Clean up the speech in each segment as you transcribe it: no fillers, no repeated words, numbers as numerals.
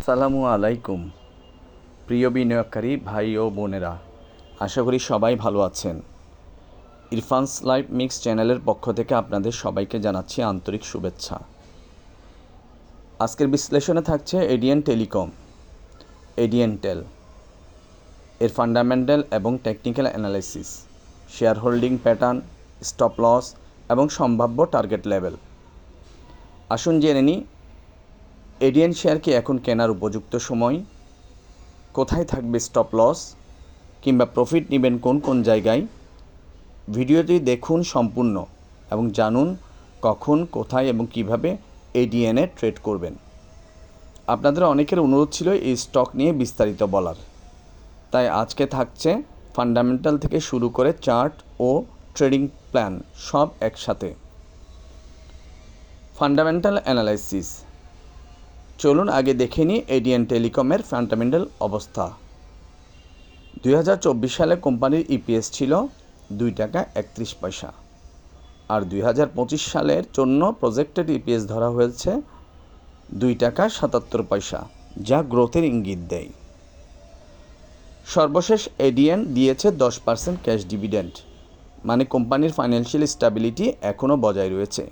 আসসালামু আলাইকুম প্রিয় বিনিয়োগকারী ভাই ও বোনেরা, আশা করি সবাই ভালো আছেন। ইরফানস লাইভ মিক্স চ্যানেলের পক্ষ থেকে আপনাদের সবাইকে জানাচ্ছি আন্তরিক শুভেচ্ছা। আজকের বিশ্লেষণে থাকছে এডিএন টেলিকম, এডিএনটেল, এর ফান্ডামেন্টাল এবং technical analysis, share holding pattern, stop loss এবং সম্ভাব্য টার্গেট লেভেল। আসুন জেনে নিই এডিএন শেয়ার কি এখন কেনার উপযুক্ত সময়, কোথায় থাকবে স্টপ লস কিংবা প্রফিট নেবেন কোন কোন জায়গায়। ভিডিওটি দেখুন সম্পূর্ণ এবং জানুন কখন, কোথায় এবং কিভাবে এডিএনে ট্রেড করবেন। আপনাদের অনেকের অনুরোধ ছিল এই স্টক নিয়ে বিস্তারিত বলার, তাই আজকে থাকছে ফান্ডামেন্টাল থেকে শুরু করে চার্ট ও ট্রেডিং প্ল্যান সব একসাথে। ফান্ডামেন্টাল অ্যানালাইসিস, চলুন আগে দেখে নিই এডিএন টেলিকমের ফান্ডামেন্টাল অবস্থা। 2024 সালে কোম্পানির ইপিএস ছিল 2 টাকা 31 পয়সা, আর 2025 সালের জন্য প্রজেক্টেড ইপিএস ধরা হয়েছে 2 টাকা 77 পয়সা, যা গ্রোথের ইঙ্গিত দেয়। সর্বশেষ এডিএন দিয়েছে 10% ক্যাশ ডিভিডেন্ড, মানে কোম্পানির ফাইন্যান্সিয়াল স্টেবিলিটি এখনও বজায় রয়েছে।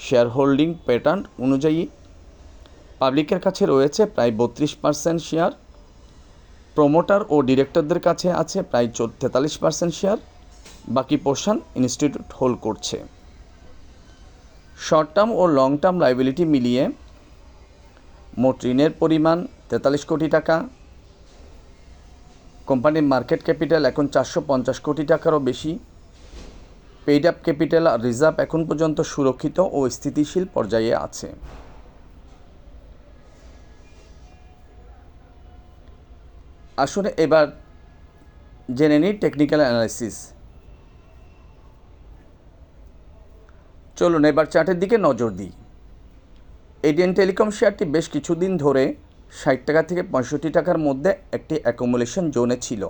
শেয়ার হোল্ডিং প্যাটার্ন অনুযায়ী পাবলিকের কাছে রয়েছে প্রায় 32% শেয়ার, প্রমোটার ও ডিরেক্টরদের কাছে আছে প্রায় 43% শেয়ার, বাকি পোর্শন ইনস্টিটিউট হোল্ড করছে। শর্ট টার্ম ও লং টার্ম লাইবিলিটি মিলিয়ে মোট ঋণের পরিমাণ 43 কোটি টাকা। কোম্পানির মার্কেট ক্যাপিটাল এখন 450 কোটি টাকারও বেশি। পেইড আপ ক্যাপিটাল আর রিজার্ভ এখন পর্যন্ত সুরক্ষিত ও স্থিতিশীল পর্যায়ে আছে। আসলে এবার জেনে নিই টেকনিক্যাল অ্যানালাইসিস। চলুন এবার চার্টের দিকে নজর দিই। এডিএন টেলিকম শেয়ারটি বেশ কিছুদিন ধরে 60 টাকা থেকে 65 টাকার মধ্যে একটি অ্যাকুমুলেশন জোনে ছিল।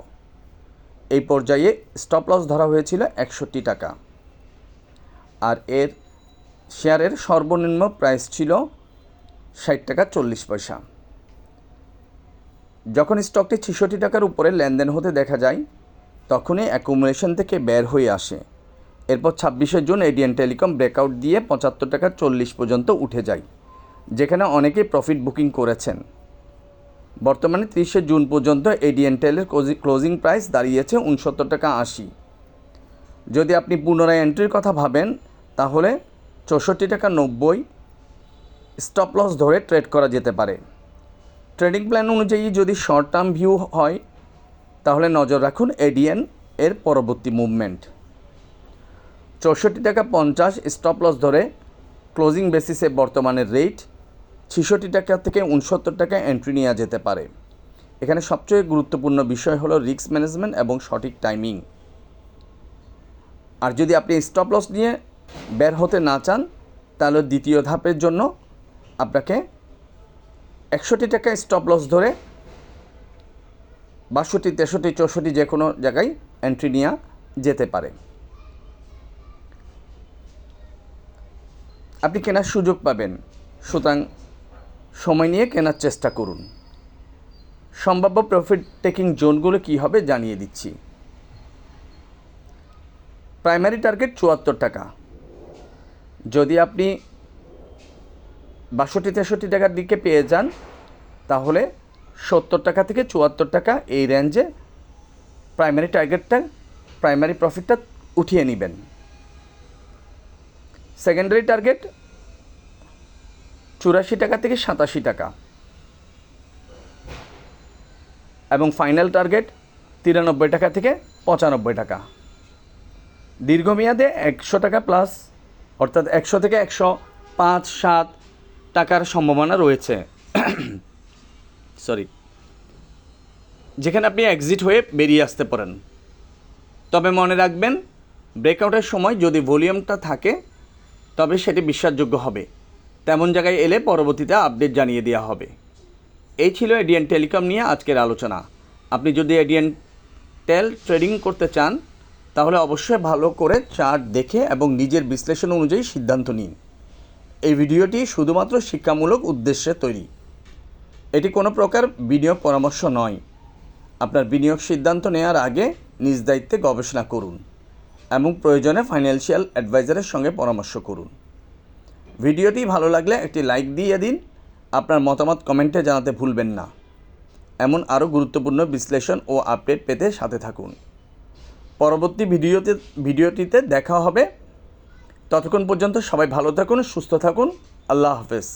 এই পর্যায়ে স্টপ লস ধরা হয়েছিল 61 টাকা, আর এর শেয়ারের সর্বনিম্ন প্রাইস ছিল 60 টাকা 40 পয়সা। যখন স্টকটি 66 টাকার উপরে লেনদেন হতে দেখা যায়, তখনই অ্যাকুমুলেশন থেকে বের হয়ে আসে। এরপর 26শে জুন এডিএন টেলিকম ব্রেকআউট দিয়ে 75 টাকা 40 পর্যন্ত উঠে যায়, যেখানে অনেকেই প্রফিট বুকিং করেছেন। বর্তমানে 30শে জুন পর্যন্ত এডিএন টেলের ক্লোজিং প্রাইস দাঁড়িয়েছে 69 টাকা 80। যদি আপনি পুনরায় এন্ট্রির কথা ভাবেন, তাহলে 64 টাকা 90 স্টপ লস ধরে ট্রেড করা যেতে পারে। ট্রেডিং প্ল্যান অনুযায়ী যদি শর্ট টার্ম ভিউ হয়, তাহলে নজর রাখুন এডিএন এর পরবর্তী মুভমেন্ট। 64 টাকা 50 স্টপ লস ধরে ক্লোজিং বেসিসে বর্তমানের রেট 66 টাকা থেকে 69 টাকা এন্ট্রি নেওয়া যেতে পারে। এখানে সবচেয়ে গুরুত্বপূর্ণ বিষয় হলো রিস্ক ম্যানেজমেন্ট এবং সঠিক টাইমিং। আর যদি আপনি স্টপ লস নিয়ে বের হতে না চান, তাহলে দ্বিতীয় ধাপের জন্য আপনাকে 61 টাকা স্টপ লস ধরে 62, 63, 64 যে কোনো জায়গায় এন্ট্রি নেওয়া যেতে পারে। আপনি কেনার সুযোগ পাবেন, সুতরাং সময় নিয়ে কেনার চেষ্টা করুন। সম্ভাব্য প্রফিট টেকিং জোনগুলো কী হবে জানিয়ে দিচ্ছি। প্রাইমারি টার্গেট 74 টাকা। যদি আপনি 62, 63 টাকার দিকে পেয়ে যান, তাহলে 70 টাকা থেকে 74 টাকা এই রেঞ্জে প্রাইমারি প্রফিটটা উঠিয়ে নেবেন। সেকেন্ডারি টার্গেট 84 টাকা থেকে 87 টাকা, এবং ফাইনাল টার্গেট 93 টাকা থেকে 95 টাকা। দীর্ঘমেয়াদে 100 টাকা প্লাস, অর্থাৎ 100 থেকে 105, 7 টাকার সম্ভাবনা রয়েছে, যেখানে আপনি এক্সিট হয়ে বেরিয়ে আসতে পারেন। তবে মনে রাখবেন, ব্রেকআউটের সময় যদি ভলিউমটা থাকে, তবে সেটি বিশ্বাসযোগ্য হবে। তেমন জায়গায় এলে পরবর্তীতে আপডেট জানিয়ে দেওয়া হবে। এই ছিল এডিএন টেলিকম নিয়ে আজকের আলোচনা। আপনি যদি এডিএন টেল ট্রেডিং করতে চান, তাহলে অবশ্যই ভালো করে চার্ট দেখে এবং নিজের বিশ্লেষণ অনুযায়ী সিদ্ধান্ত নিন। এই ভিডিওটি শুধুমাত্র শিক্ষামূলক উদ্দেশ্যে তৈরি। এটি কোনো প্রকার বিনিয়োগ পরামর্শ নয়। আপনার বিনিয়োগ সিদ্ধান্ত নেওয়ার আগে নিজ দায়িত্বে গবেষণা করুন এবং প্রয়োজনে ফাইন্যান্সিয়াল অ্যাডভাইজারের সঙ্গে পরামর্শ করুন। ভিডিওটি ভালো লাগলে একটি লাইক দিয়ে দিন। আপনার মতামত কমেন্টে জানাতে ভুলবেন না। এমন আরও গুরুত্বপূর্ণ বিশ্লেষণ ও আপডেট পেতে সাথে থাকুন। পরবর্তী ভিডিওটিতে দেখা হবে। ততক্ষণ পর্যন্ত সবাই ভালো থাকুন, সুস্থ থাকুন। আল্লাহ হাফেজ।